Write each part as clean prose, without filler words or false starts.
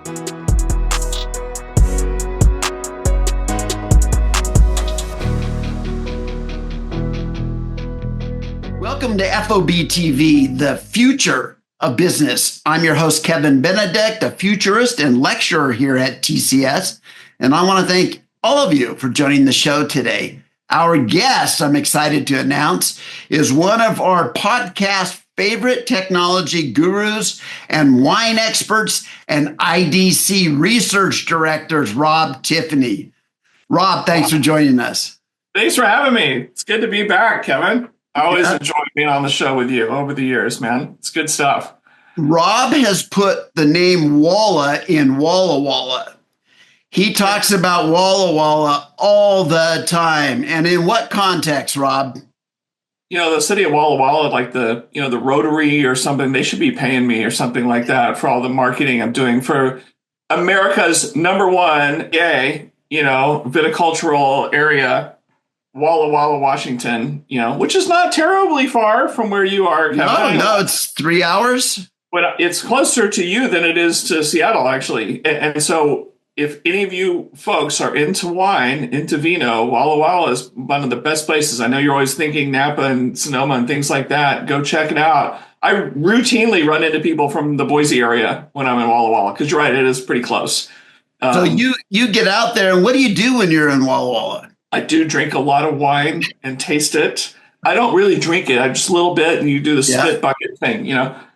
Welcome to FOB TV, the future of business. I'm your host, Kevin Benedict, a futurist and lecturer here at TCS. And I want to thank all of you for joining the show today. Our guest, I'm excited to announce, is one of our podcast favorite technology gurus and wine experts and IDC Research Directors, Rob Tiffany. Rob, thanks for joining us. Thanks for having me. It's good to be back, Kevin. I always enjoy being on the show with you over the years, man. It's good stuff. Rob has put the name Walla in Walla Walla. He talks about Walla Walla all the time. And in what context, Rob? You know, the city of Walla Walla, like the Rotary or something, they should be paying me or something like that for all the marketing I'm doing for America's number one gay, viticultural area, Walla Walla, Washington, which is not terribly far from where you are, Kevin. No, it's 3 hours. But it's closer to you than it is to Seattle, actually. And so if any of you folks are into wine, into vino, Walla Walla is one of the best places. I know you're always thinking Napa and Sonoma and things like that. Go check it out. I routinely run into people from the Boise area when I'm in Walla Walla, because you're right, it is pretty close. So you get out there, and what do you do when you're in Walla Walla? I do drink a lot of wine and taste it. I don't really drink it. I just a little bit, and you do the spit bucket thing,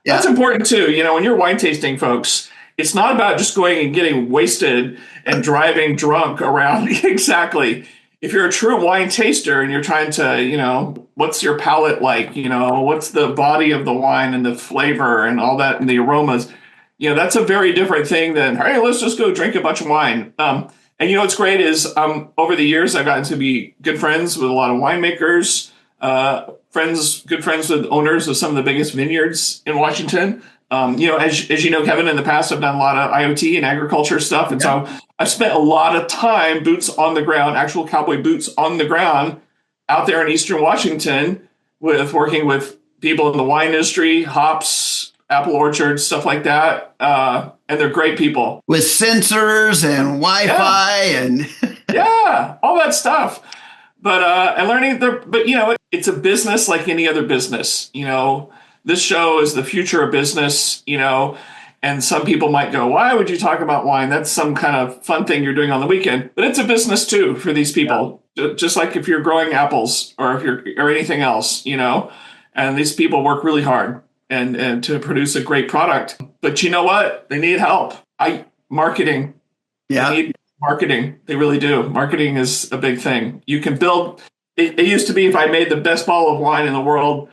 That's important too. When you're wine tasting, folks, it's not about just going and getting wasted and driving drunk around. Exactly. If you're a true wine taster and you're trying to, what's your palate like? What's the body of the wine and the flavor and all that and the aromas? That's a very different thing than, hey, let's just go drink a bunch of wine. And what's great is over the years, I've gotten to be good friends with a lot of winemakers, good friends with owners of some of the biggest vineyards in Washington. As you know, Kevin, in the past, I've done a lot of IoT and agriculture stuff. And so I've spent a lot of time, boots on the ground, actual cowboy boots on the ground out there in Eastern Washington working with people in the wine industry, hops, apple orchards, stuff like that. And they're great people. With sensors and Wi-Fi and... yeah, all that stuff. But and learning, it's a business like any other business. This show is the future of business, and some people might go, why would you talk about wine? That's some kind of fun thing you're doing on the weekend. But it's a business, too, for these people, just like if you're growing apples or or anything else, and these people work really hard and to produce a great product. But you know what? They need help. Marketing. Yeah. They need marketing. They really do. Marketing is a big thing. You can build. It used to be if I made the best bottle of wine in the world,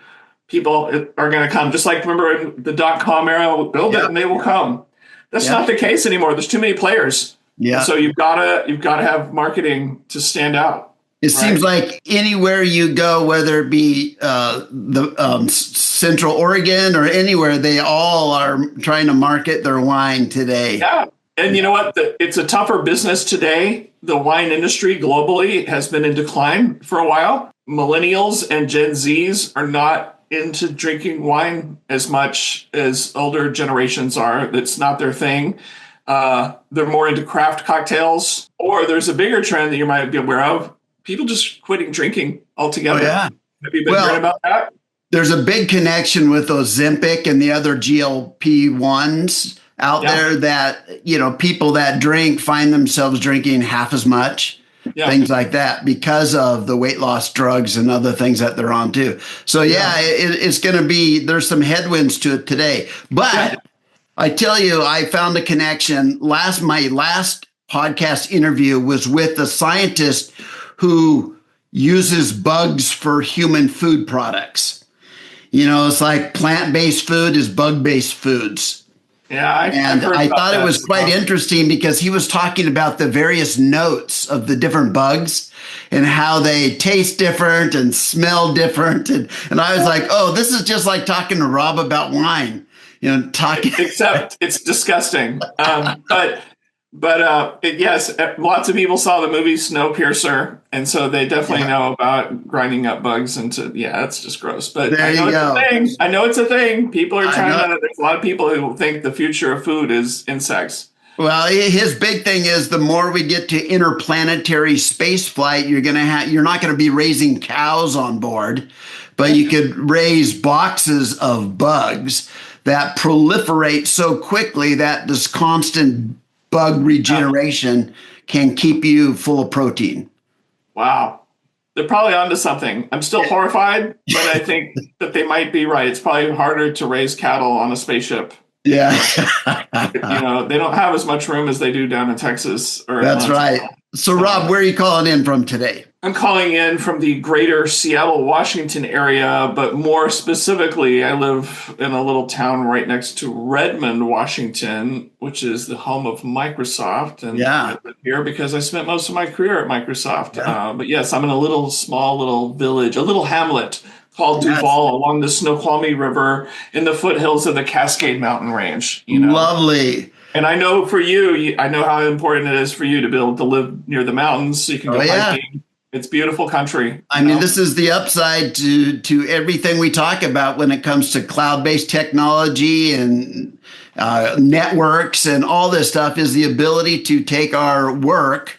people are going to come. Just like remember in the .com era, build it and they will come. That's not the case anymore. There's too many players. Yeah. So you've got to have marketing to stand out. It seems like anywhere you go, whether it be the Central Oregon or anywhere, they all are trying to market their wine today. Yeah. And you know what? It's a tougher business today. The wine industry globally has been in decline for a while. Millennials and Gen Zs are not into drinking wine as much as older generations are. It's not their thing. They're more into craft cocktails. Or there's a bigger trend that you might be aware of. People just quitting drinking altogether. Oh, yeah. Have you been hearing about that? There's a big connection with Ozempic and the other GLP-1s out there that, people that drink find themselves drinking half as much, things like that, because of the weight loss drugs and other things that they're on too. So it's going to be, there's some headwinds to it today. But I tell you, I found a connection. My last podcast interview was with a scientist who uses bugs for human food products. It's like plant-based food is bug-based foods. Yeah, I thought it was quite interesting because he was talking about the various notes of the different bugs and how they taste different and smell different. And I was like, oh, this is just like talking to Rob about wine, Except it's disgusting. But yes, lots of people saw the movie Snowpiercer, and so they definitely know about grinding up bugs into, it's just gross. But I know it's a thing. People are trying to, there's a lot of people who think the future of food is insects. Well, his big thing is the more we get to interplanetary space flight, you're not going to be raising cows on board, but you could raise boxes of bugs that proliferate so quickly that this constant bug regeneration can keep you full of protein. Wow. They're probably onto something. I'm still horrified, but I think that they might be right. It's probably harder to raise cattle on a spaceship. Yeah. They don't have as much room as they do down in Texas. That's right. So, Rob, where are you calling in from today? I'm calling in from the greater Seattle, Washington area, but more specifically, I live in a little town right next to Redmond, Washington, which is the home of Microsoft. And I live here because I spent most of my career at Microsoft. Yeah. But yes, I'm in a small little village, a little hamlet called Duval along the Snoqualmie River in the foothills of the Cascade Mountain Range. Lovely. And I know for you, I know how important it is for you to be able to live near the mountains so you can go hiking. It's beautiful country. I mean, this is the upside to everything we talk about when it comes to cloud-based technology and networks and all this stuff is the ability to take our work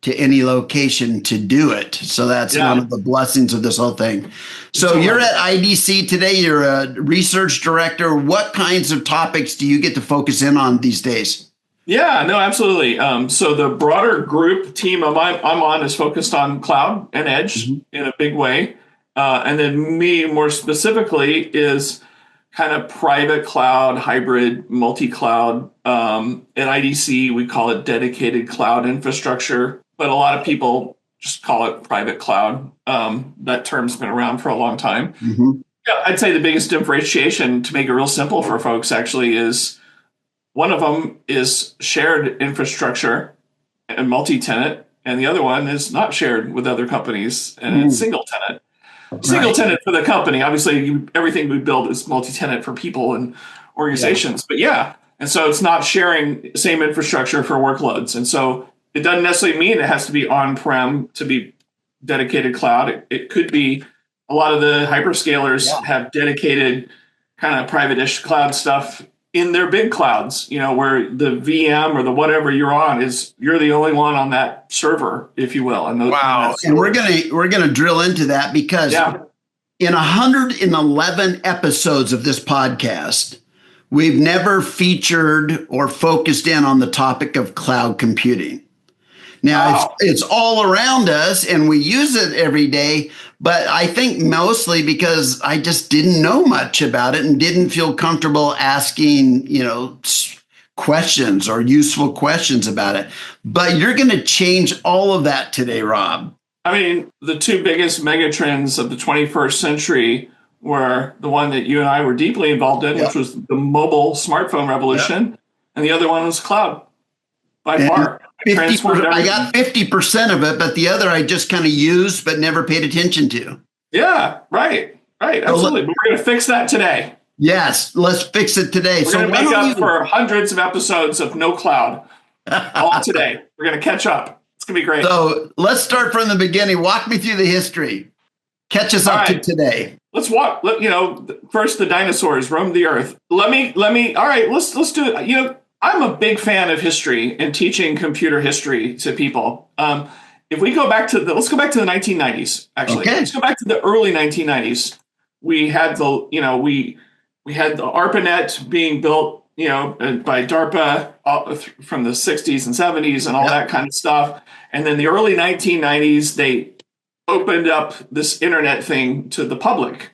to any location to do it. So that's one of the blessings of this whole thing. So you're at IDC today. You're a research director. What kinds of topics do you get to focus in on these days? Yeah, no, absolutely. So the broader group team I'm on is focused on cloud and edge in a big way. And then me more specifically is kind of private cloud, hybrid, multi-cloud. At IDC, we call it dedicated cloud infrastructure, but a lot of people just call it private cloud. That term's been around for a long time. Yeah, I'd say the biggest differentiation, to make it real simple for folks, actually is one of them is shared infrastructure and multi-tenant, and the other one is not shared with other companies, and it's single tenant. Single tenant for the company. Obviously, everything we build is multi-tenant for people and organizations. But and so it's not sharing the same infrastructure for workloads. And so it doesn't necessarily mean it has to be on-prem to be dedicated cloud. It could be a lot of the hyperscalers have dedicated kind of private-ish cloud stuff in their big clouds, where the VM or the whatever you're on you're the only one on that server, if you will. And and we're gonna drill into that because in 111 episodes of this podcast, we've never featured or focused in on the topic of cloud computing. Now, it's all around us and we use it every day, but I think mostly because I just didn't know much about it and didn't feel comfortable asking, questions or useful questions about it. But you're going to change all of that today, Rob. I mean, the two biggest megatrends of the 21st century were the one that you and I were deeply involved in, which was the mobile smartphone revolution, and the other one was cloud, by far. I got 50% of it, but the other I just kind of used but never paid attention to. Yeah, right, absolutely. But we're going to fix that today. Yes, let's fix it today. We're going to make up for hundreds of episodes of no cloud all today. We're going to catch up. It's going to be great. So let's start from the beginning. Walk me through the history. Catch us up to today. Let's walk. First the dinosaurs roamed the earth. Let me. All right, let's do it. I'm a big fan of history and teaching computer history to people. If we go back to let's go back to the 1990s. Actually, let's go back to the early 1990s. We had we had the ARPANET being built, by DARPA from the 60s and 70s and all that kind of stuff. And then the early 1990s, they opened up this internet thing to the public.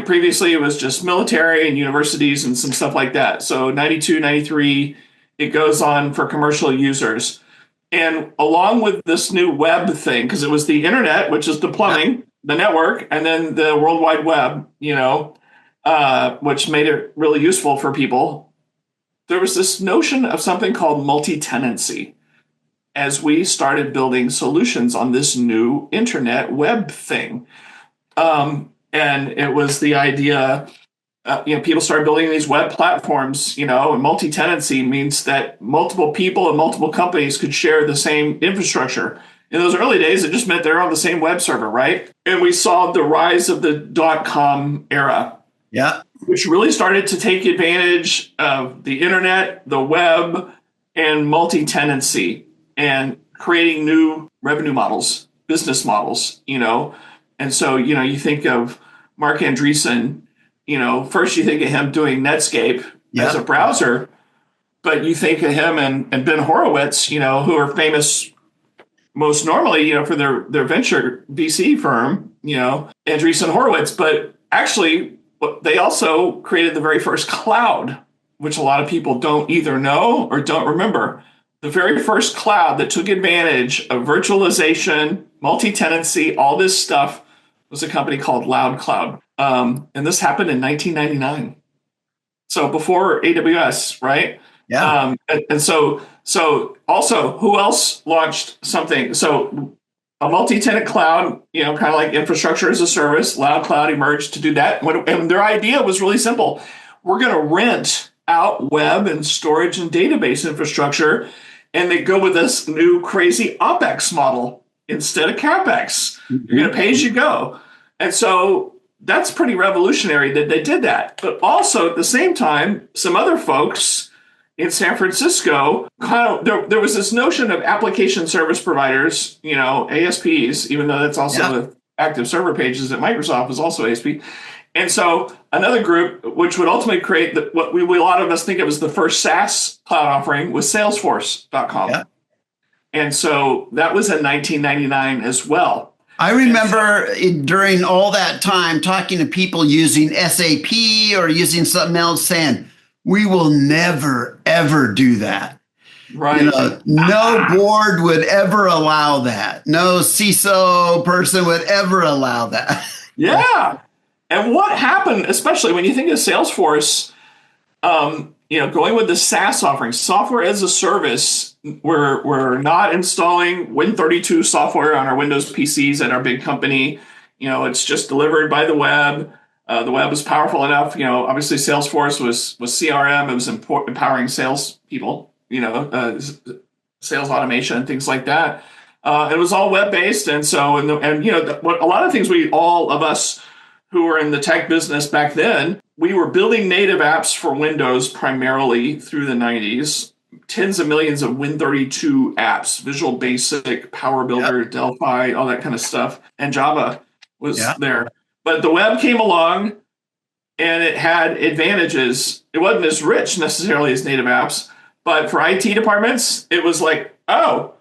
Previously it was just military and universities and some stuff like that. So 92, 93, it goes on for commercial users. And along with this new web thing, because it was the internet, which is the plumbing, the network, and then the World Wide Web, which made it really useful for people. There was this notion of something called multi-tenancy as we started building solutions on this new internet web thing. And it was the idea, people started building these web platforms, and multi-tenancy means that multiple people and multiple companies could share the same infrastructure. In those early days, it just meant they're on the same web server, right? And we saw the rise of the .com era, which really started to take advantage of the internet, the web, and multi-tenancy and creating new revenue models, business models, And so, you think of Mark Andreessen, first you think of him doing Netscape as a browser, but you think of him and Ben Horowitz, who are famous most normally, for their venture VC firm, Andreessen Horowitz, but actually they also created the very first cloud, which a lot of people don't either know or don't remember. The very first cloud that took advantage of virtualization, multi-tenancy, all this stuff was a company called Loud Cloud. And this happened in 1999. So before AWS, right? Yeah. And so also, who else launched something? So a multi-tenant cloud, kind of like infrastructure as a service, Loud Cloud emerged to do that. And their idea was really simple. We're going to rent out web and storage and database infrastructure, and they go with this new crazy OpEx model instead of CapEx. Mm-hmm. You're going to pay as you go. And so that's pretty revolutionary that they did that. But also at the same time, some other folks in San Francisco, there was this notion of application service providers, ASPs, even though that's also the active server pages at Microsoft is also ASP. And so another group, which would ultimately create what a lot of us think of as the first SaaS cloud offering, was Salesforce.com. Yeah. And so that was in 1999 as well. I remember during all that time talking to people using SAP or using something else saying, we will never, ever do that. Right. No board would ever allow that. No CISO person would ever allow that. Yeah. And what happened, especially when you think of Salesforce, going with the SaaS offering, software as a service, we're not installing Win32 software on our Windows PCs at our big company. It's just delivered by the web. The web was powerful enough. Obviously Salesforce was CRM. It was empowering salespeople, sales automation, things like that. It was all web-based. And so, what a lot of things all of us who were in the tech business back then, we were building native apps for Windows primarily through the 90s, tens of millions of Win32 apps, Visual Basic, Power Builder, Delphi, all that kind of stuff. And Java was there. But the web came along and it had advantages. It wasn't as rich necessarily as native apps, but for IT departments, it was like, oh,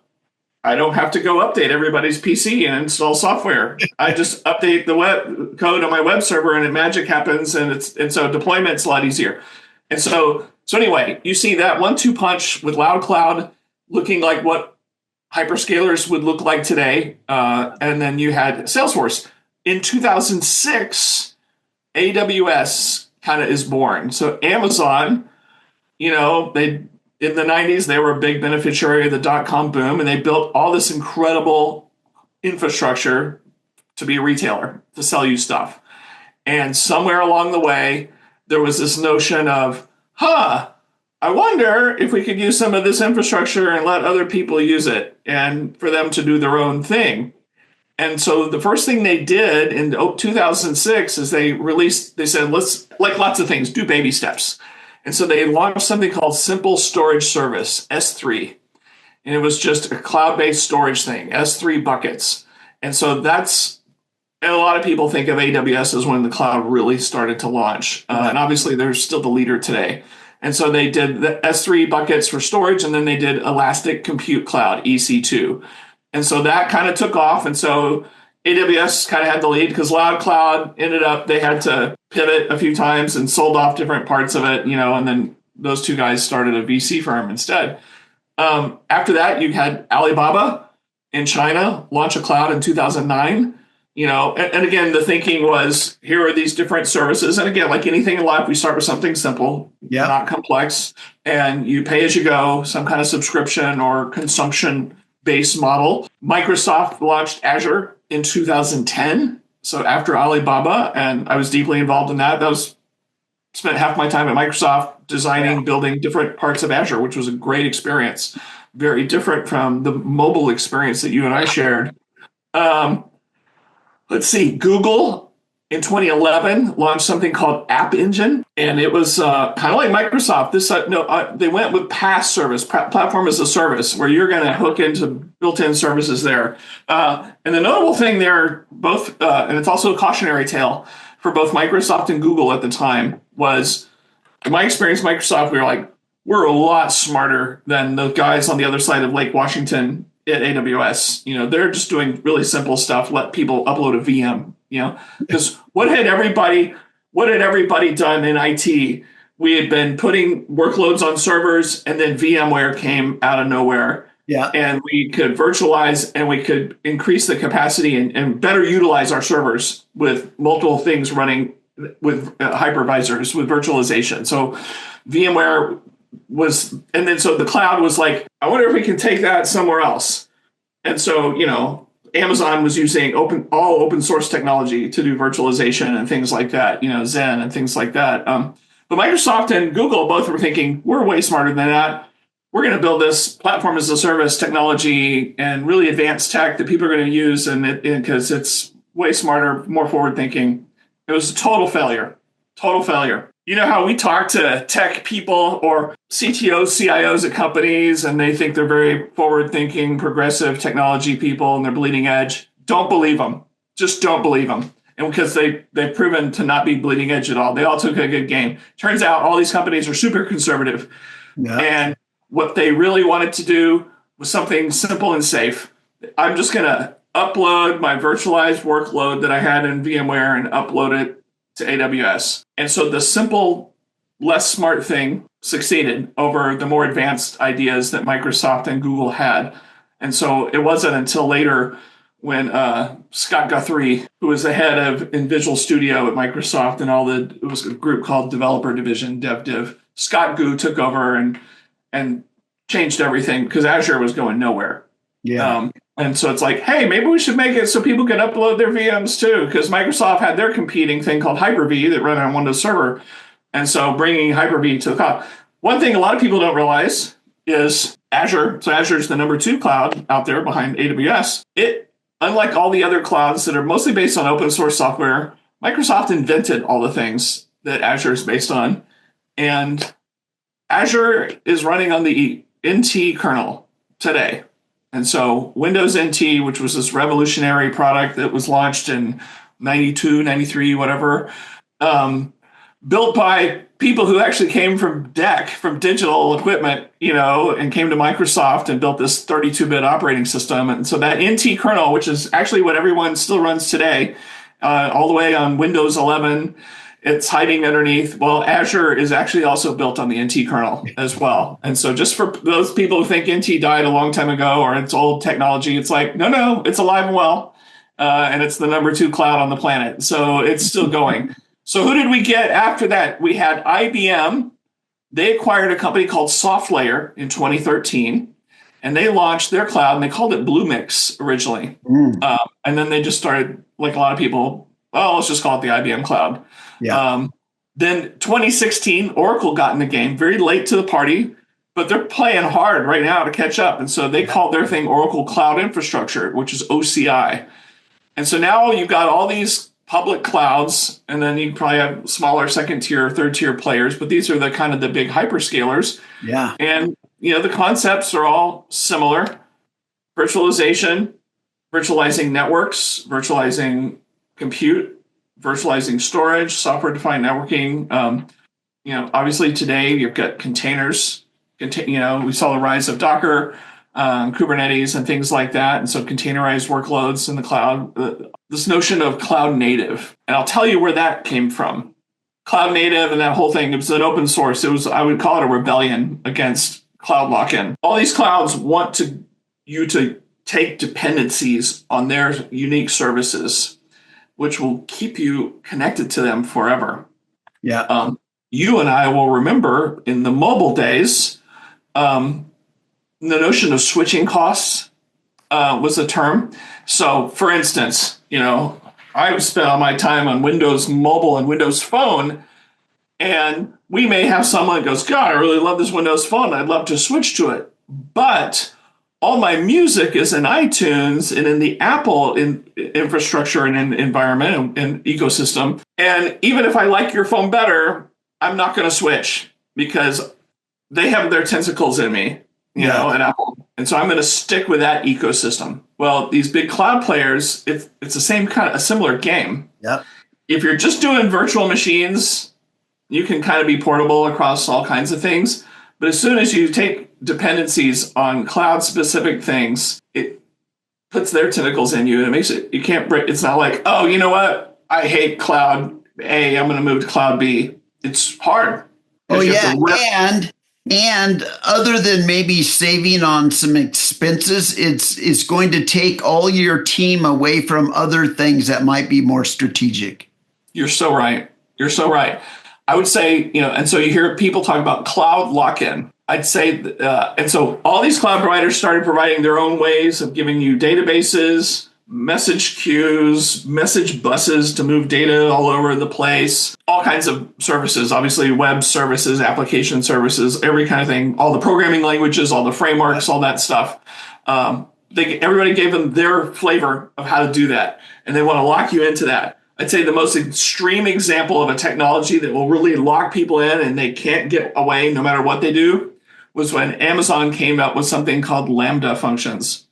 I don't have to go update everybody's PC and install software. I just update the web code on my web server and magic happens. And so deployment's a lot easier. And so anyway, you see that 1-2 punch with Loud Cloud looking like what hyperscalers would look like today. And then you had Salesforce. In 2006, AWS kind of is born. So Amazon, in the 90s, they were a big beneficiary of the dot-com boom, and they built all this incredible infrastructure to be a retailer, to sell you stuff. And somewhere along the way, there was this notion of, I wonder if we could use some of this infrastructure and let other people use it and for them to do their own thing. And so the first thing they did in 2006 is they said, let's, like lots of things, do baby steps. And so they launched something called Simple Storage Service, S3. And it was just a cloud-based storage thing, S3 buckets. And so and a lot of people think of AWS as when the cloud really started to launch. And obviously they're still the leader today. And so they did the S3 buckets for storage, and then they did Elastic Compute Cloud, EC2. And so that kind of took off. And so AWS kind of had the lead because Loud Cloud they had to pivot a few times and sold off different parts of it, and then those two guys started a VC firm instead. After that, you had Alibaba in China launch a cloud in 2009, and again, the thinking was, here are these different services. And again, like anything in life, we start with something simple, not complex, and you pay as you go, some kind of subscription or consumption-based model. Microsoft launched Azure in 2010. So after Alibaba, and I was deeply involved in that. Spent half my time at Microsoft designing, building different parts of Azure, which was a great experience. Very different from the mobile experience that you and I shared. Let's see, Google in 2011 launched something called App Engine, and it was kind of like Microsoft. They went with PaaS service, platform as a service, where you're going to hook into built-in services there. And the notable thing there, both, and it's also a cautionary tale for both Microsoft and Google at the time, was, in my experience, Microsoft, we're a lot smarter than the guys on the other side of Lake Washington at AWS. They're just doing really simple stuff. Let people upload a VM. Because what had everybody done in IT? We had been putting workloads on servers, and then VMware came out of nowhere. Yeah. And we could virtualize, and we could increase the capacity and better utilize our servers with multiple things running with hypervisors, with virtualization. So VMware was, and then so the cloud was like, I wonder if we can take that somewhere else. And so, Amazon was using all open source technology to do virtualization and things like that, Zen and things like that. But Microsoft and Google both were thinking, we're way smarter than that. We're going to build this platform as a service technology and really advanced tech that people are going to use, and because it's way smarter, more forward thinking. It was a total failure. Total failure. You know how we talk to tech people or CTOs, CIOs at companies, and they think they're very forward-thinking, progressive technology people, and they're bleeding edge. Don't believe them. Just don't believe them. And because they've proven to not be bleeding edge at all. They all took a good game. Turns out all these companies are super conservative. Yeah. And what they really wanted to do was something simple and safe. I'm just going to upload my virtualized workload that I had in VMware and upload it to AWS. And so the simple, less smart thing succeeded over the more advanced ideas that Microsoft and Google had. And so it wasn't until later when Scott Guthrie, who was the head of in Visual Studio at Microsoft and it was a group called Developer Division, DevDiv. Scott Goo took over and changed everything because Azure was going nowhere. Yeah. And so it's like, hey, maybe we should make it so people can upload their VMs too, because Microsoft had their competing thing called Hyper-V that ran on Windows Server. And so bringing Hyper-V to the cloud. One thing a lot of people don't realize is Azure. So Azure is the number 2 cloud out there behind AWS. Unlike all the other clouds that are mostly based on open source software, Microsoft invented all the things that Azure is based on. And Azure is running on the NT kernel today. And so Windows NT, which was this revolutionary product that was launched in 92, 93, whatever, built by people who actually came from DEC, from digital equipment, and came to Microsoft and built this 32-bit operating system. And so that NT kernel, which is actually what everyone still runs today, all the way on Windows 11, it's hiding underneath. Well, Azure is actually also built on the NT kernel as well. And so just for those people who think NT died a long time ago or it's old technology, it's like, no, it's alive and well. And it's the number 2 cloud on the planet. So it's still going. So who did we get after that? We had IBM. They acquired a company called SoftLayer in 2013. And they launched their cloud, and they called it Bluemix originally. And then they just started, like a lot of people, let's just call it the IBM cloud. Yeah. Then 2016, Oracle got in the game very late to the party, but they're playing hard right now to catch up. And so they called their thing Oracle Cloud Infrastructure, which is OCI. And so now you've got all these public clouds, and then you probably have smaller second tier, third tier players, but these are the kind of the big hyperscalers. Yeah. And, the concepts are all similar. Virtualization, virtualizing networks, virtualizing compute, virtualizing storage, software-defined networking. Obviously today you've got containers. We saw the rise of Docker, Kubernetes, and things like that. And so containerized workloads in the cloud. This notion of cloud native, and I'll tell you where that came from. Cloud native and that whole thing, it was an open source. I would call it a rebellion against cloud lock-in. All these clouds want you to take dependencies on their unique services, which will keep you connected to them forever. Yeah. You and I will remember in the mobile days, the notion of switching costs was a term. So, for instance, I've spent all my time on Windows Mobile and Windows Phone, and we may have someone that goes, God, I really love this Windows Phone. I'd love to switch to it. But all my music is in iTunes and in the Apple infrastructure and environment and ecosystem. And even if I like your phone better, I'm not going to switch because they have their tentacles in me, you know, and Apple. And so I'm going to stick with that ecosystem. Well, these big cloud players, it's the same kind of a similar game. Yep. If you're just doing virtual machines, you can kind of be portable across all kinds of things. But as soon as you take dependencies on cloud specific things, it puts their tentacles in you and it makes it, you can't break. It's not like, oh, you know what? I hate cloud A. I'm going to move to cloud B. It's hard. Oh, yeah. And other than maybe saving on some expenses, it's going to take all your team away from other things that might be more strategic. You're so right. You're so right. I would say, you know, and so you hear people talk about cloud lock-in. I'd say, and so all these cloud providers started providing their own ways of giving you databases, message queues, message buses to move data all over the place, all kinds of services, obviously web services, application services, every kind of thing, all the programming languages, all the frameworks, all that stuff. Everybody gave them their flavor of how to do that, and they want to lock you into that. I'd say the most extreme example of a technology that will really lock people in and they can't get away no matter what they do was when Amazon came up with something called Lambda functions.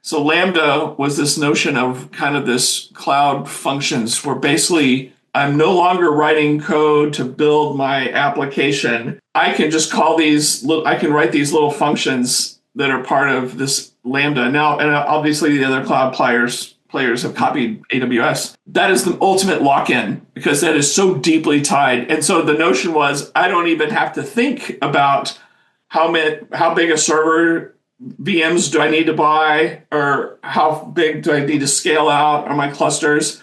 So Lambda was this notion of kind of this cloud functions where basically I'm no longer writing code to build my application. I can just call I can write these little functions that are part of this Lambda. Now, and obviously the other cloud players have copied AWS. That is the ultimate lock-in because that is so deeply tied. And so the notion was I don't even have to think about how big a server VMs do I need to buy or how big do I need to scale out on my clusters.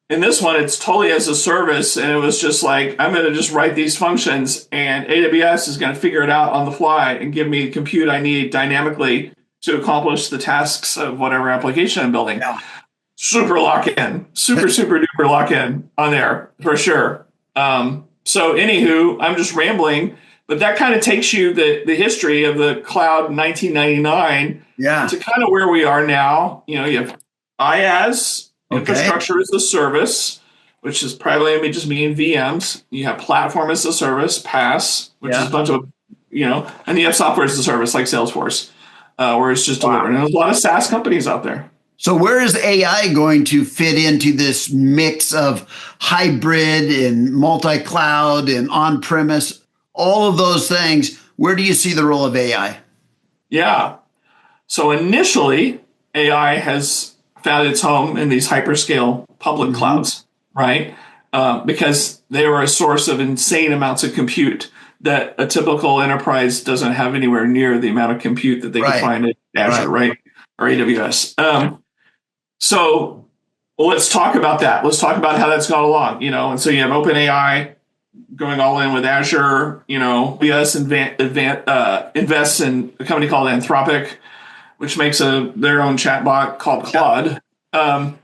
In this one, it's totally as a service. And it was just like, I'm going to just write these functions and AWS is going to figure it out on the fly and give me the compute I need dynamically to accomplish the tasks of whatever application I'm building. Yeah. Super lock-in, super duper lock-in on there for sure. So anywho, I'm just rambling, but that kind of takes you the history of the cloud 1999 to kind of where we are now. You know, you have IaaS, infrastructure as a service, which is primarily just meaning VMs. You have platform as a service, PaaS, which is a bunch of, you know, and you have software as a service like Salesforce, where it's just delivering. And there's a lot of SaaS companies out there. So where is AI going to fit into this mix of hybrid and multi-cloud and on-premise, all of those things? Where do you see the role of AI? Yeah. So initially, AI has found its home in these hyperscale public clouds, right? Because they are a source of insane amounts of compute that a typical enterprise doesn't have anywhere near the amount of compute that they can find at Azure, right? Or AWS. So let's talk about that. Let's talk about how that's gone along, you know. And so you have OpenAI going all in with Azure, you know. AWS invests in a company called Anthropic, which makes their own chatbot called Claude. And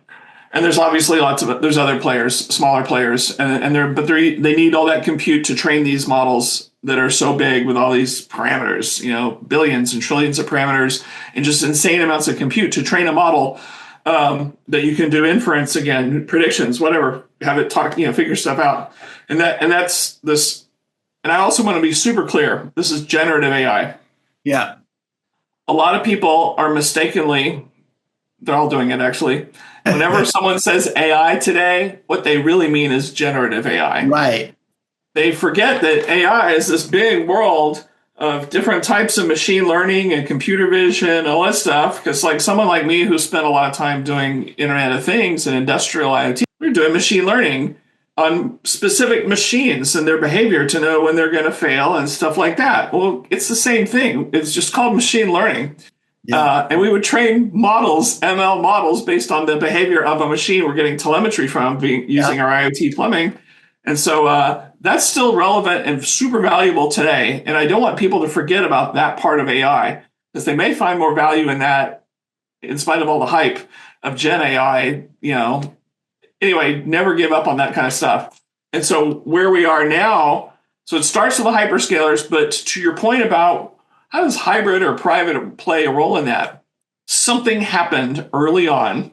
there's obviously there's other players, smaller players, they need all that compute to train these models that are so big with all these parameters, you know, billions and trillions of parameters and just insane amounts of compute to train a model that you can do inference again, predictions, whatever, have it talk, you know, figure stuff out. And that's this. And I also want to be super clear. This is generative AI. Yeah. A lot of people are mistakenly, they're all doing it actually. Whenever someone says AI today, what they really mean is generative AI. Right. They forget that AI is this big world of different types of machine learning and computer vision, all that stuff. Because like someone like me who spent a lot of time doing Internet of Things and industrial IoT, we're doing machine learning on specific machines and their behavior to know when they're going to fail and stuff like that. Well, it's the same thing. It's just called machine learning. Yeah. And we would train models, ML models, based on the behavior of a machine we're getting telemetry from using our IoT plumbing. And so that's still relevant and super valuable today. And I don't want people to forget about that part of AI because they may find more value in that in spite of all the hype of Gen AI, you know. Anyway, never give up on that kind of stuff. And so where we are now, so it starts with the hyperscalers, but to your point about how does hybrid or private play a role in that? Something happened early on.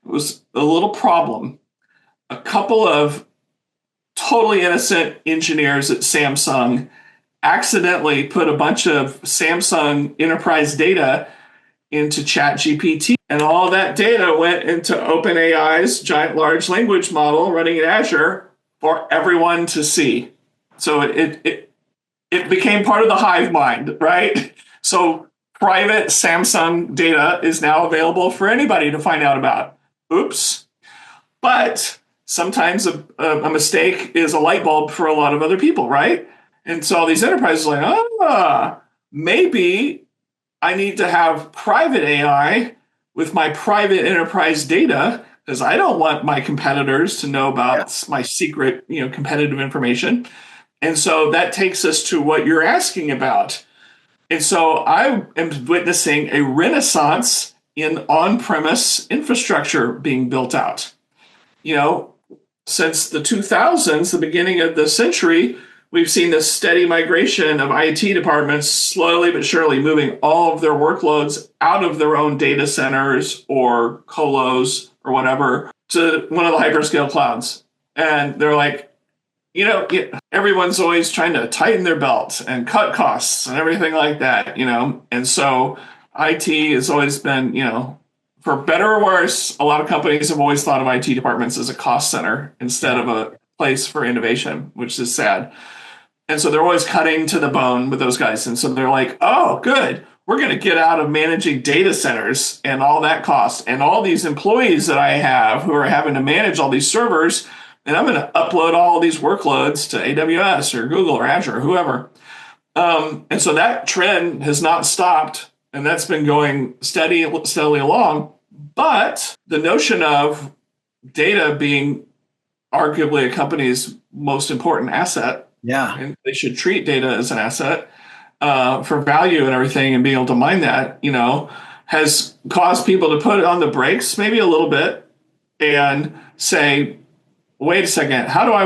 It was a little problem. A couple of totally innocent engineers at Samsung accidentally put a bunch of Samsung enterprise data into ChatGPT, and all that data went into OpenAI's giant large language model running in Azure for everyone to see. So it became part of the hive mind, right? So private Samsung data is now available for anybody to find out about. Oops. But sometimes a mistake is a light bulb for a lot of other people, right? And so all these enterprises are like, maybe I need to have private AI with my private enterprise data, because I don't want my competitors to know about my secret, competitive information. And so that takes us to what you're asking about. And so I am witnessing a renaissance in on-premise infrastructure being built out. Since the 2000s, the beginning of the century, we've seen this steady migration of IT departments slowly but surely moving all of their workloads out of their own data centers or colos or whatever to one of the hyperscale clouds. And they're like, everyone's always trying to tighten their belt and cut costs and everything like that, And so IT has always been, for better or worse, a lot of companies have always thought of IT departments as a cost center instead of a place for innovation, which is sad. And so they're always cutting to the bone with those guys. And so they're like, oh, good. We're going to get out of managing data centers and all that cost and all these employees that I have who are having to manage all these servers. And I'm going to upload all these workloads to AWS or Google or Azure or whoever. And so that trend has not stopped. And that's been going steadily along. But the notion of data being arguably a company's most important asset, and they should treat data as an asset for value and everything, and being able to mine that, has caused people to put on the brakes maybe a little bit and say, wait a second, how do I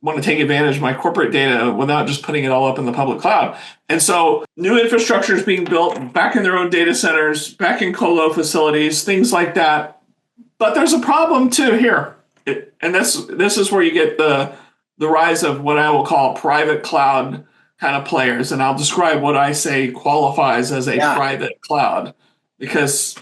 want to take advantage of my corporate data without just putting it all up in the public cloud? And so new infrastructure is being built back in their own data centers, back in colo facilities, things like that. But there's a problem too here. And this is where you get the rise of what I will call private cloud kind of players. And I'll describe what I say qualifies as a private cloud, because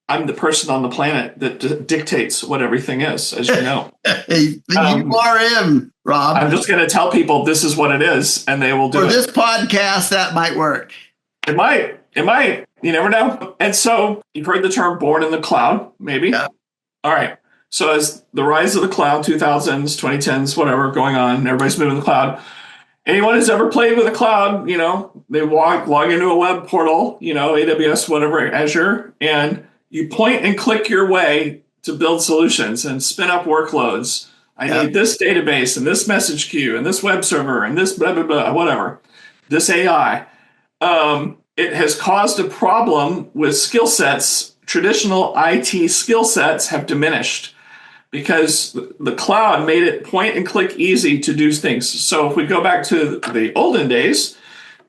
I'm the person on the planet that dictates what everything is, as you know. You are him, Rob. I'm just going to tell people this is what it is, and they will do it. For this podcast, that might work. It might. You never know. And so you've heard the term born in the cloud, maybe? Yeah. All right. So as the rise of the cloud, 2000s, 2010s, whatever, going on, everybody's moving to the cloud. Anyone who's ever played with a cloud, they log into a web portal, AWS, whatever, Azure, and you point and click your way to build solutions and spin up workloads. I need this database and this message queue and this web server and this blah, blah, blah, whatever, this AI. It has caused a problem with skill sets. Traditional IT skill sets have diminished because the cloud made it point and click easy to do things. So if we go back to the olden days,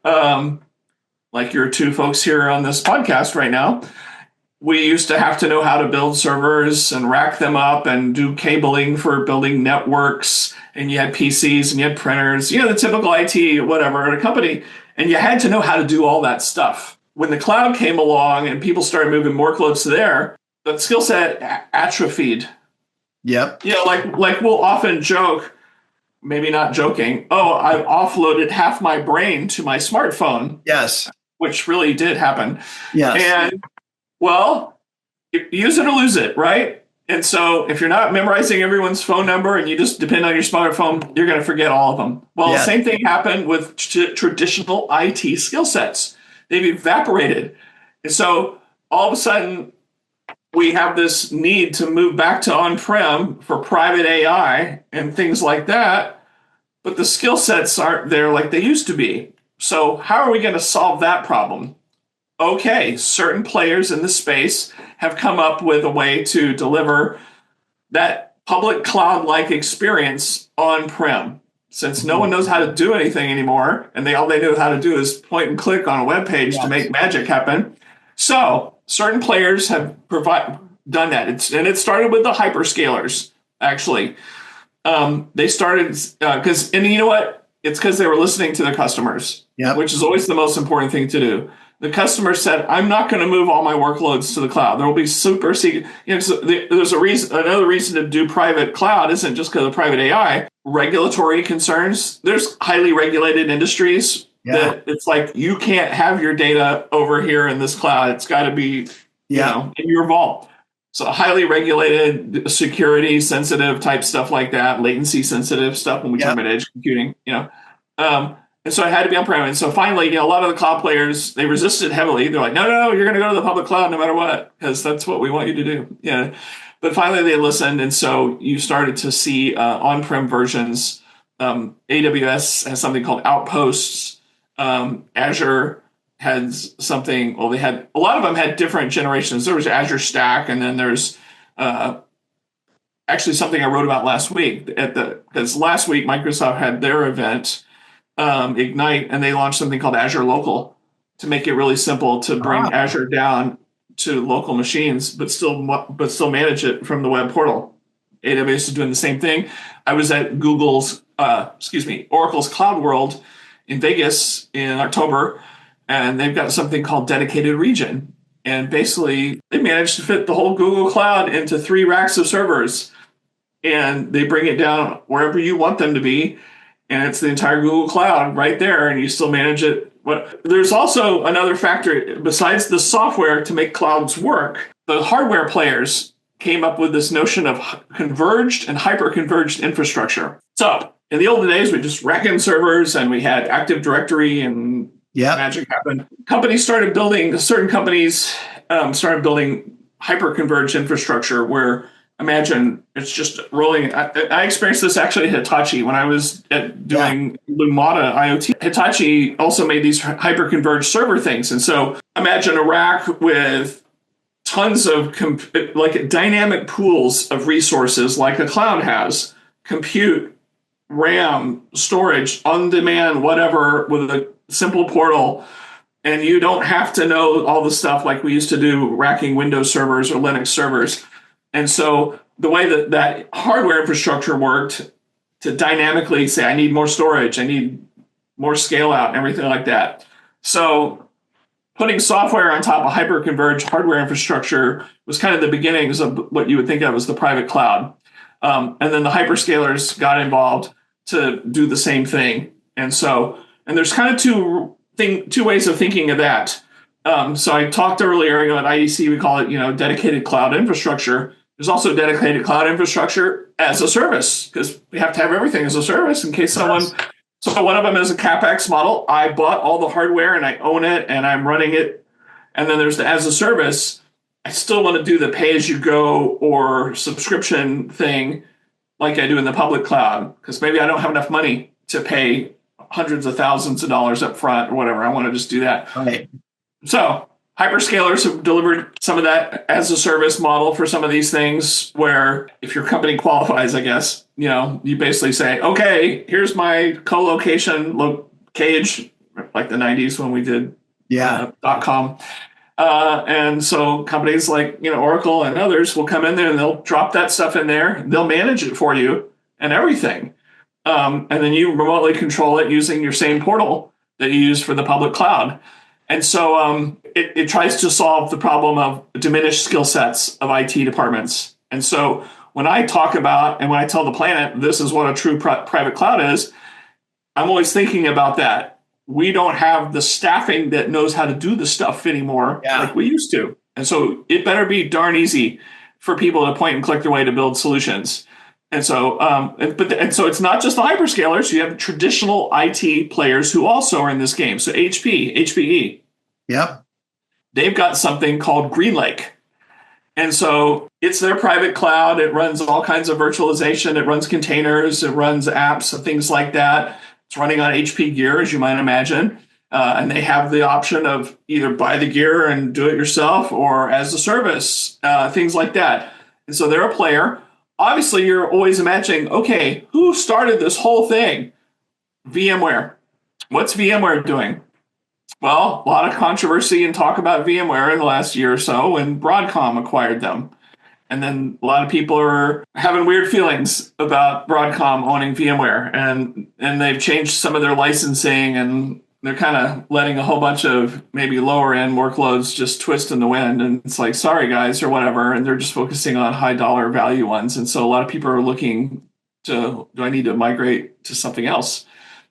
like your two folks here on this podcast right now, we used to have to know how to build servers and rack them up and do cabling for building networks. And you had PCs and you had printers, the typical IT, whatever, at a company. And you had to know how to do all that stuff. When the cloud came along and people started moving workloads to there, that skill set atrophied. Yep. Like we'll often joke, maybe not joking, I've offloaded half my brain to my smartphone. Yes. Which really did happen. Yes. And well, use it or lose it, right? And so if you're not memorizing everyone's phone number and you just depend on your smartphone, you're going to forget all of them. Well, the same thing happened with traditional IT skill sets. They've evaporated. And so all of a sudden, we have this need to move back to on-prem for private AI and things like that, but the skill sets aren't there like they used to be. So how are we going to solve that problem? Okay, certain players in the space have come up with a way to deliver that public cloud-like experience on-prem. since no one knows how to do anything anymore, and all they know how to do is point and click on a web page to make magic happen. So certain players have done that. It started with the hyperscalers, actually. They started because you know what? It's because they were listening to their customers, which is always the most important thing to do. The customer said, "I'm not going to move all my workloads to the cloud. There will be super secret." So there's a reason. Another reason to do private cloud isn't just because of private AI. Regulatory concerns. There's highly regulated industries that it's like you can't have your data over here in this cloud. It's got to be, in your vault. So highly regulated, security sensitive type stuff like that, latency sensitive stuff when we talk about edge computing, and so it had to be on-prem. And so finally, a lot of the cloud players, they resisted heavily. They're like, no, you're going to go to the public cloud no matter what, because that's what we want you to do. Yeah. But finally they listened. And so you started to see on-prem versions. AWS has something called Outposts. Azure has something, well, a lot of them had different generations. There was Azure Stack, and then there's actually something I wrote about last week because last week Microsoft had their event, Ignite, and they launched something called Azure Local to make it really simple to bring Azure down to local machines, but still manage it from the web portal. AWS is doing the same thing. I was at Oracle's Cloud World in Vegas in October, and they've got something called Dedicated Region. And basically, they managed to fit the whole Google Cloud into 3 racks of servers. And they bring it down wherever you want them to be. And it's the entire Google Cloud right there, and you still manage it. But there's also another factor besides the software to make clouds work. The hardware players came up with this notion of converged and hyper-converged infrastructure. So in the olden days, we just rack in servers and we had Active Directory and magic happened. Certain companies started building hyper-converged infrastructure where imagine it's just rolling. I experienced this actually at Hitachi when I was doing Lumada IoT. Hitachi also made these hyper-converged server things. And so imagine a rack with tons of dynamic pools of resources like a cloud has, compute, RAM, storage, on-demand, whatever, with a simple portal. And you don't have to know all the stuff like we used to do racking Windows servers or Linux servers. And so the way that hardware infrastructure worked to dynamically say, I need more storage, I need more scale out, and everything like that. So putting software on top of hyper-converged hardware infrastructure was kind of the beginnings of what you would think of as the private cloud. And then the hyperscalers got involved to do the same thing. And there's kind of two ways of thinking of that. So I talked earlier, at IDC, we call it, dedicated cloud infrastructure. There's also dedicated cloud infrastructure as a service, because we have to have everything as a service in case so one of them is a CapEx model. I bought all the hardware and I own it and I'm running it. And then there's the as a service. I still want to do the pay as you go or subscription thing like I do in the public cloud, because maybe I don't have enough money to pay hundreds of thousands of dollars up front or whatever. I want to just do that. Right. So hyperscalers have delivered some of that as a service model for some of these things where if your company qualifies, I guess, you basically say, okay, here's my co-location cage, like the 90s when we did .com. And so companies like, Oracle and others will come in there and they'll drop that stuff in there. They'll manage it for you and everything. And then you remotely control it using your same portal that you use for the public cloud. And so it tries to solve the problem of diminished skill sets of IT departments. And so when I talk about, and when I tell the planet, this is what a true private cloud is, I'm always thinking about that. We don't have the staffing that knows how to do the stuff anymore like we used to. And so it better be darn easy for people to point and click their way to build solutions. And so, so it's not just the hyperscalers. You have traditional IT players who also are in this game. So HPE. Yep. They've got something called GreenLake. And so it's their private cloud. It runs all kinds of virtualization. It runs containers. It runs apps and things like that. It's running on HP gear, as you might imagine. And they have the option of either buy the gear and do it yourself or as a service, things like that. And so they're a player. Obviously, you're always imagining, okay, who started this whole thing? VMware. What's VMware doing? Well, a lot of controversy and talk about VMware in the last year or so when Broadcom acquired them. And then a lot of people are having weird feelings about Broadcom owning VMware, and they've changed some of their licensing, and they're kind of letting a whole bunch of maybe lower end workloads just twist in the wind. And it's like, sorry guys, or whatever. And they're just focusing on high dollar value ones. And so a lot of people are looking to, do I need to migrate to something else?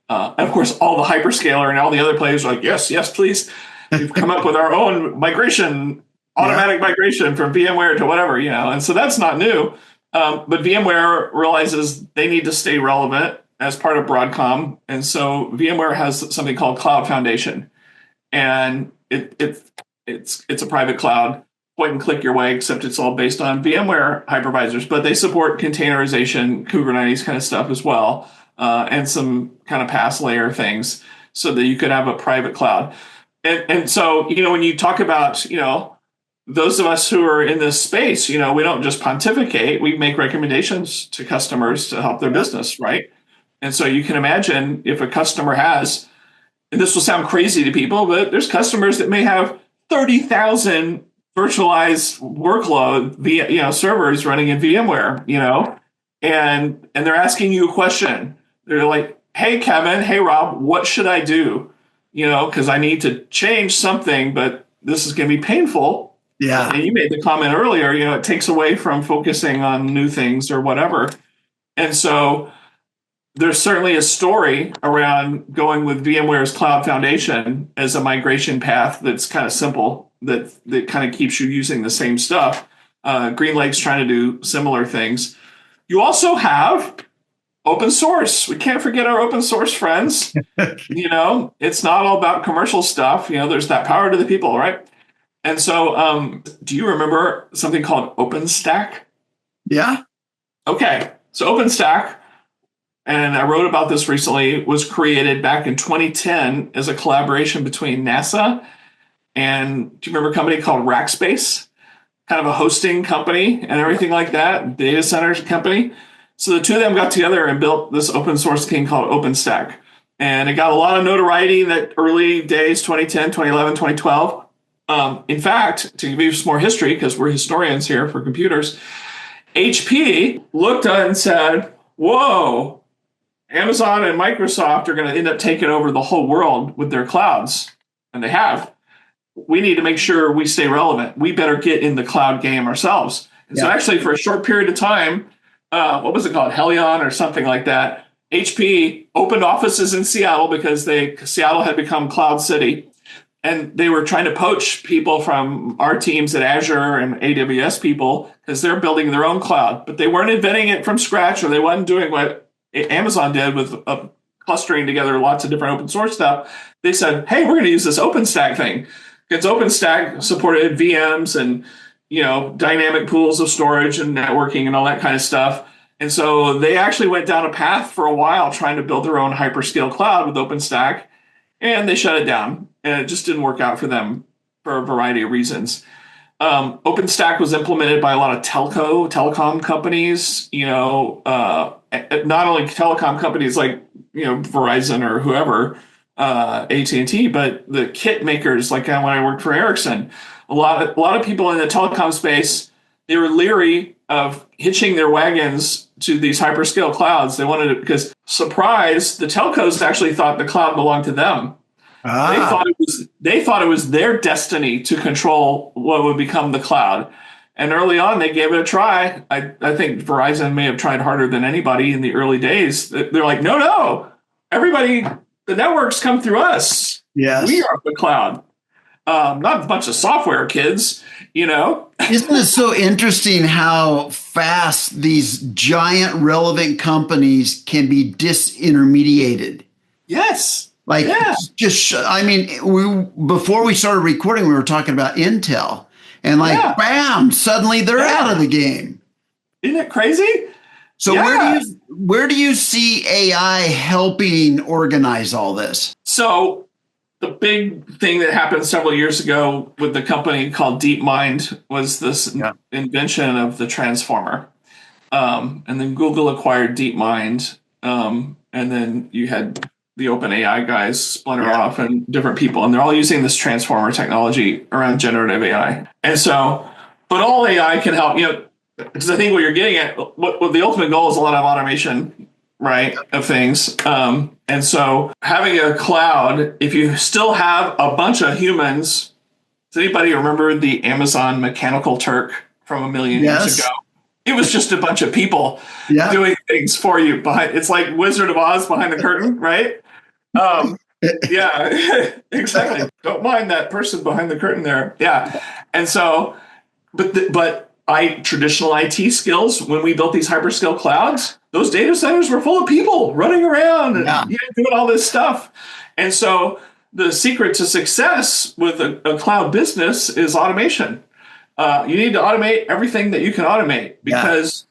And of course, all the hyperscaler and all the other players are like, yes, please. We've come up with our own migration, automatic migration from VMware to whatever, and so that's not new. But VMware realizes they need to stay relevant as part of Broadcom. And so VMware has something called Cloud Foundation. And it's a private cloud, point and click your way, except it's all based on VMware hypervisors. But they support containerization, Kubernetes kind of stuff as well. And some kind of pass layer things so that you could have a private cloud. And so, when you talk about, those of us who are in this space, we don't just pontificate, we make recommendations to customers to help their business, right? And so you can imagine if a customer has, and this will sound crazy to people, but there's customers that may have 30,000 virtualized workload via, servers running in VMware, and they're asking you a question. They're like, hey, Kevin, hey, Rob, what should I do? Because I need to change something, but this is going to be painful. Yeah. And you made the comment earlier, it takes away from focusing on new things or whatever. And so there's certainly a story around going with VMware's Cloud Foundation as a migration path that's kind of simple, that kind of keeps you using the same stuff. GreenLake's trying to do similar things. You also have open source. We can't forget our open source friends. It's not all about commercial stuff. There's that power to the people, right? And so do you remember something called OpenStack? Yeah. Okay. So OpenStack, and I wrote about this recently, was created back in 2010 as a collaboration between NASA and, do you remember a company called Rackspace? Kind of a hosting company and everything like that, data centers company. So the two of them got together and built this open source thing called OpenStack. And it got a lot of notoriety in that early days, 2010, 2011, 2012. In fact, to give you some more history, because we're historians here for computers, HP looked at and said, whoa, Amazon and Microsoft are going to end up taking over the whole world with their clouds. And they have. We need to make sure we stay relevant. We better get in the cloud game ourselves. And so actually for a short period of time, what was it called? Helion or something like that. HP opened offices in Seattle because Seattle had become Cloud City. And they were trying to poach people from our teams at Azure and AWS people because they're building their own cloud. But they weren't inventing it from scratch, or they wasn't doing what Amazon did with clustering together lots of different open source stuff. They said, hey, we're going to use this OpenStack thing. Because OpenStack supported VMs and, dynamic pools of storage and networking and all that kind of stuff. And so they actually went down a path for a while trying to build their own hyperscale cloud with OpenStack, and they shut it down. And it just didn't work out for them for a variety of reasons. OpenStack was implemented by a lot of telecom companies, not only telecom companies like, Verizon or whoever, AT&T, but the kit makers, like when I worked for Ericsson. A lot of people in the telecom space, they were leery of hitching their wagons to these hyperscale clouds. They wanted it because, surprise, the telcos actually thought the cloud belonged to them. They thought it was their destiny to control what would become the cloud. And early on, they gave it a try. I think Verizon may have tried harder than anybody in the early days. They're like, no, everybody, the networks come through us. Yes. We are the cloud. Not a bunch of software kids, Isn't it so interesting how fast these giant relevant companies can be disintermediated? Yes. Before we started recording, we were talking about Intel, and bam, suddenly they're out of the game. Isn't it crazy? So where do you see AI helping organize all this? So the big thing that happened several years ago with the company called DeepMind was this invention of the transformer. And then Google acquired DeepMind. And then you had the open AI guys splinter off and different people, and they're all using this transformer technology around generative AI. And so, but all AI can help, because I think what you're getting at, what the ultimate goal is a lot of automation, right, of things. And so having a cloud, if you still have a bunch of humans, does anybody remember the Amazon Mechanical Turk from a million years ago? It was just a bunch of people doing things for you it's like Wizard of Oz behind the curtain, right? Yeah, exactly. Don't mind that person behind the curtain there. Yeah. And so, but traditional IT skills, when we built these hyperscale clouds, those data centers were full of people running around and doing all this stuff. And so the secret to success with a cloud business is automation. You need to automate everything that you can automate because,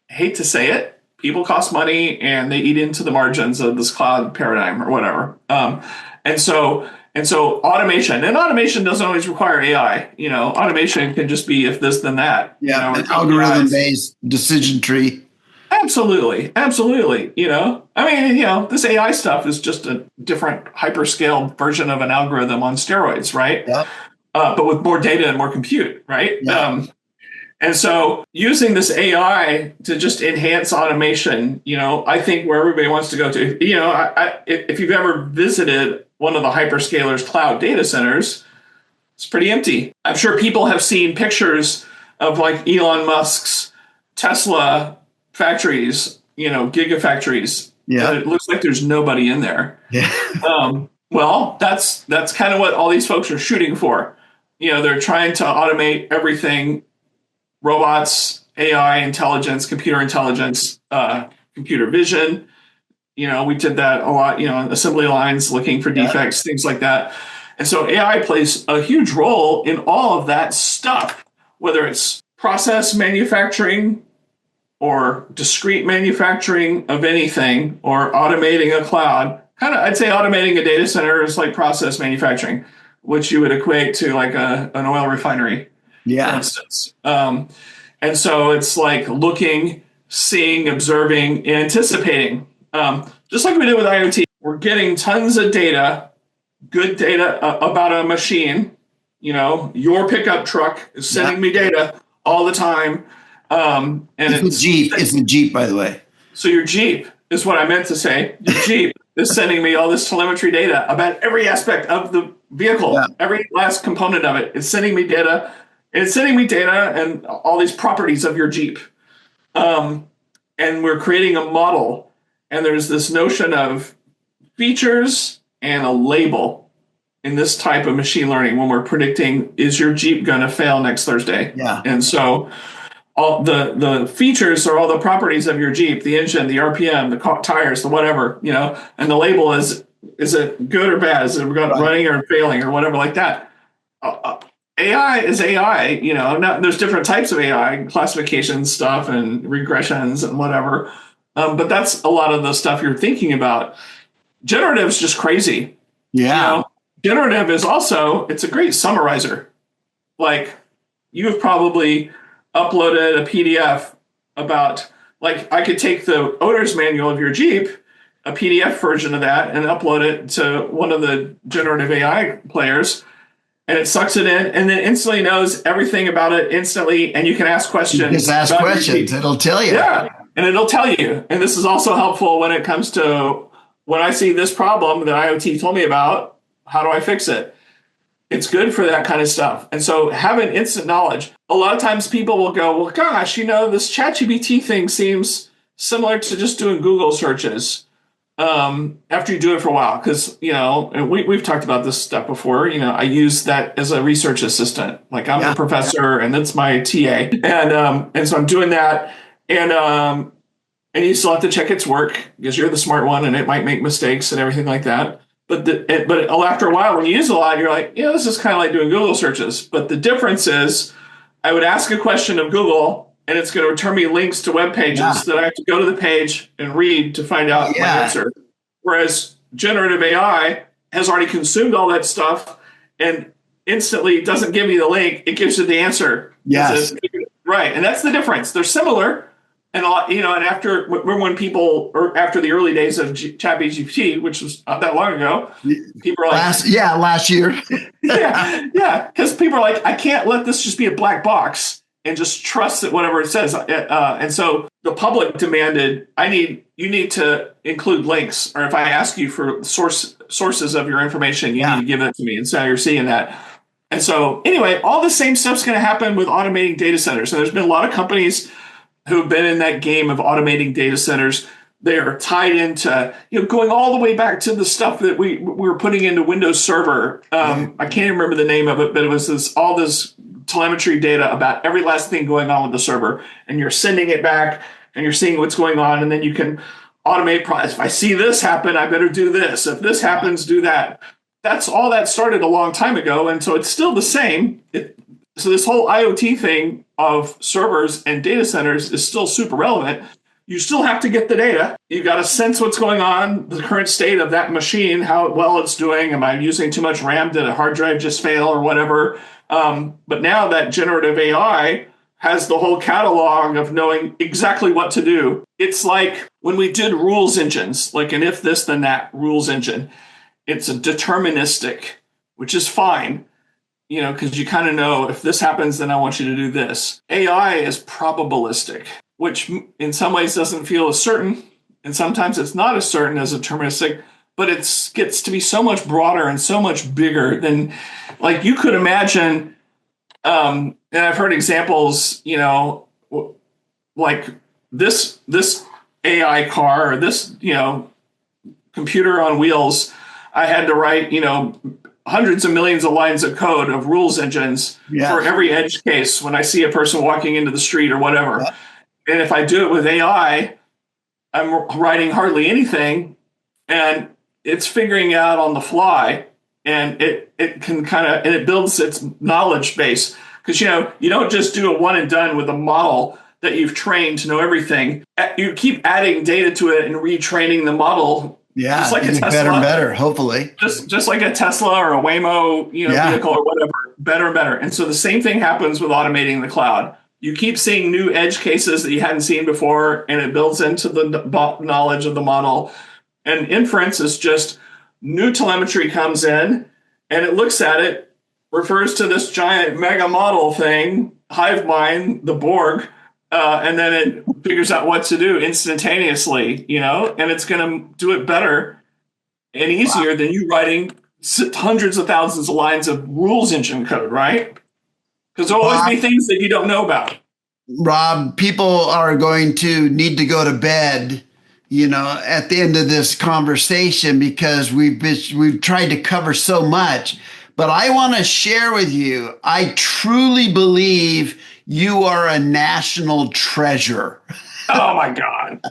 I hate to say it, people cost money and they eat into the margins of this cloud paradigm or whatever. And so automation, and automation doesn't always require AI. Automation can just be if this, then that. An algorithm-based decision tree. Absolutely. This AI stuff is just a different hyperscale version of an algorithm on steroids, right? Yep. But with more data and more compute, right? Yeah. And so using this AI to just enhance automation, I think where everybody wants to go to, if you've ever visited one of the hyperscalers cloud data centers, it's pretty empty. I'm sure people have seen pictures of like Elon Musk's Tesla factories, gigafactories. Yeah. It looks like there's nobody in there. Yeah. Well, that's kind of what all these folks are shooting for. They're trying to automate everything. Robots, AI, intelligence, computer intelligence, computer vision. We did that a lot, assembly lines, looking for defects, things like that. And so AI plays a huge role in all of that stuff, whether it's process manufacturing or discrete manufacturing of anything or automating a cloud. I'd say automating a data center is like process manufacturing, which you would equate to like an oil refinery. Yeah. For instance. And so it's like looking, seeing, observing, anticipating. Just like we did with IoT, we're getting tons of data, good data about a machine. Your pickup truck is sending me data all the time. And it's a Jeep, by the way. So your Jeep is what I meant to say. Your Jeep is sending me all this telemetry data about every aspect of the vehicle, every last component of it. It's sending me data. It's sending me data and all these properties of your Jeep. And we're creating a model. And there's this notion of features and a label in this type of machine learning when we're predicting, is your Jeep going to fail next Thursday? Yeah. And so all the features are all the properties of your Jeep, the engine, the RPM, the tires, the whatever, and the label is it good or bad? Is it running or failing or whatever like that? AI is AI, there's different types of AI, classification stuff and regressions and whatever. But that's a lot of the stuff you're thinking about. Generative is just crazy. Yeah. Generative is also, it's a great summarizer. Like you've probably uploaded a PDF about, like I could take the owner's manual of your Jeep, a PDF version of that, and upload it to one of the generative AI players. And it sucks it in and then instantly knows everything about it instantly. And you can ask questions. Just ask questions. It'll tell you. Yeah. And it'll tell you. And this is also helpful when it comes to when I see this problem that IoT told me about, how do I fix it? It's good for that kind of stuff. And so having instant knowledge, a lot of times people will go, well, gosh, this ChatGPT thing seems similar to just doing Google searches. After you do it for a while, because and we've talked about this stuff before. I use that as a research assistant. Like I'm a professor, and that's my TA, and so I'm doing that, and you still have to check its work because you're the smart one, and it might make mistakes and everything like that. But after a while, when you use it a lot, you're like, this is kind of like doing Google searches. But the difference is, I would ask a question of Google. And it's going to return me links to web pages that I have to go to the page and read to find out my answer. Whereas generative AI has already consumed all that stuff and instantly doesn't give me the link. It gives you the answer. Yes. Right. And that's the difference. They're similar, And a lot, and after, remember when people, or after the early days of ChatGPT, which was not that long ago, people are like, last year. yeah. Because people are like, I can't let this just be a black box and just trust that whatever it says. And so the public demanded, you need to include links, or if I ask you for sources of your information, you need to give it to me. And so you're seeing that. And so anyway, all the same stuff's going to happen with automating data centers. And there's been a lot of companies who've been in that game of automating data centers. They are tied into, going all the way back to the stuff that we were putting into Windows Server. I can't even remember the name of it, but it was all this telemetry data about every last thing going on with the server. And you're sending it back and you're seeing what's going on. And then you can automate. If I see this happen, I better do this. If this happens, do that. That's all that started a long time ago. And so it's still the same. So this whole IoT thing of servers and data centers is still super relevant. You still have to get the data. You got to sense what's going on, the current state of that machine, how well it's doing. Am I using too much RAM? Did a hard drive just fail or whatever? But now that generative AI has the whole catalog of knowing exactly what to do. It's like when we did rules engines, like an if this, then that rules engine. It's a deterministic, which is fine, because you kind of know if this happens, then I want you to do this. AI is probabilistic, which in some ways doesn't feel as certain, and sometimes it's not as certain as deterministic, but it gets to be so much broader and so much bigger than, like, you could imagine. And I've heard examples, like this AI car or this, computer on wheels. I had to write, hundreds of millions of lines of code of rules engines for every edge case when I see a person walking into the street or whatever. Yeah. And if I do it with AI, I'm writing hardly anything, and it's figuring out on the fly, and it can and it builds its knowledge base. Because, you don't just do a one and done with a model that you've trained to know everything. You keep adding data to it and retraining the model. Yeah, just like a Tesla, better and better, hopefully. Just like a Tesla or a Waymo, vehicle or whatever, better and better. And so the same thing happens with automating the cloud. You keep seeing new edge cases that you hadn't seen before, and it builds into the knowledge of the model. And inference is just new telemetry comes in, and it looks at it, refers to this giant mega model thing, hive mind, the Borg, and then it figures out what to do instantaneously, and it's going to do it better and easier than you writing hundreds of thousands of lines of rules engine code, right? Because there'll always be things that you don't know about. Rob, people are going to need to go to bed, at the end of this conversation, because we've tried to cover so much. But I want to share with you, I truly believe you are a national treasure. Oh, my God.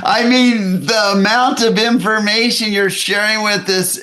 I mean, the amount of information you're sharing with us,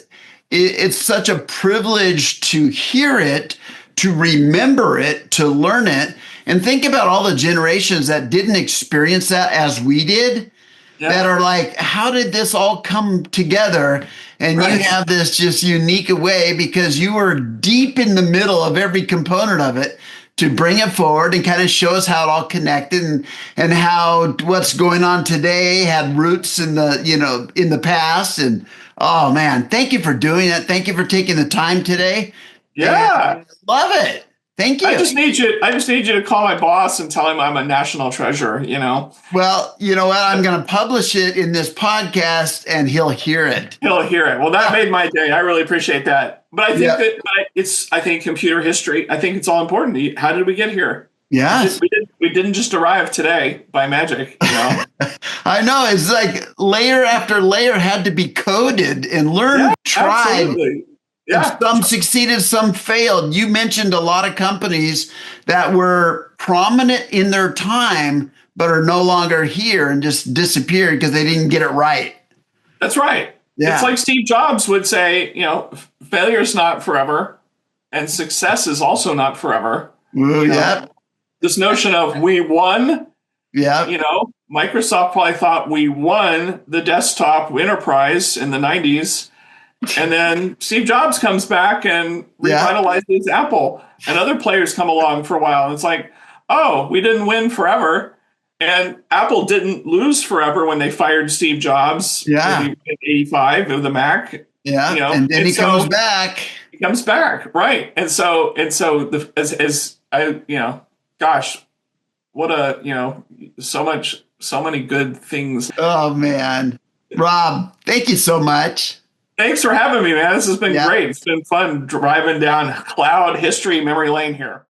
it's such a privilege to hear it, to remember it, to learn it. And think about all the generations that didn't experience that as we did, that are like, how did this all come together? And you have this just unique way because you were deep in the middle of every component of it to bring it forward and kind of show us how it all connected and how what's going on today had roots in the, in the past. And oh man, thank you for doing that. Thank you for taking the time today. Yeah. And love it. Thank you. I just need you to call my boss and tell him I'm a national treasure, Well, you know what? I'm going to publish it in this podcast and he'll hear it. He'll hear it. Well, that made my day. I really appreciate that. But I think I think computer history, I think it's all important. How did we get here? Yeah. We didn't just arrive today by magic, I know. It's like layer after layer had to be coded and learned, tried. Absolutely. Yeah. Some succeeded, some failed. You mentioned a lot of companies that were prominent in their time, but are no longer here and just disappeared because they didn't get it right. That's right. Yeah. It's like Steve Jobs would say, failure is not forever and success is also not forever. This notion of we won. Yeah. Microsoft probably thought we won the desktop enterprise in the 90s. And then Steve Jobs comes back and revitalizes Apple, and other players come along for a while. And it's like, oh, we didn't win forever. And Apple didn't lose forever when they fired Steve Jobs in 85 of the Mac. Yeah. And then he comes back. He comes back. Right. And so gosh, what so many good things. Oh man. Rob, thank you so much. Thanks for having me, man. This has been great. It's been fun driving down cloud history memory lane here.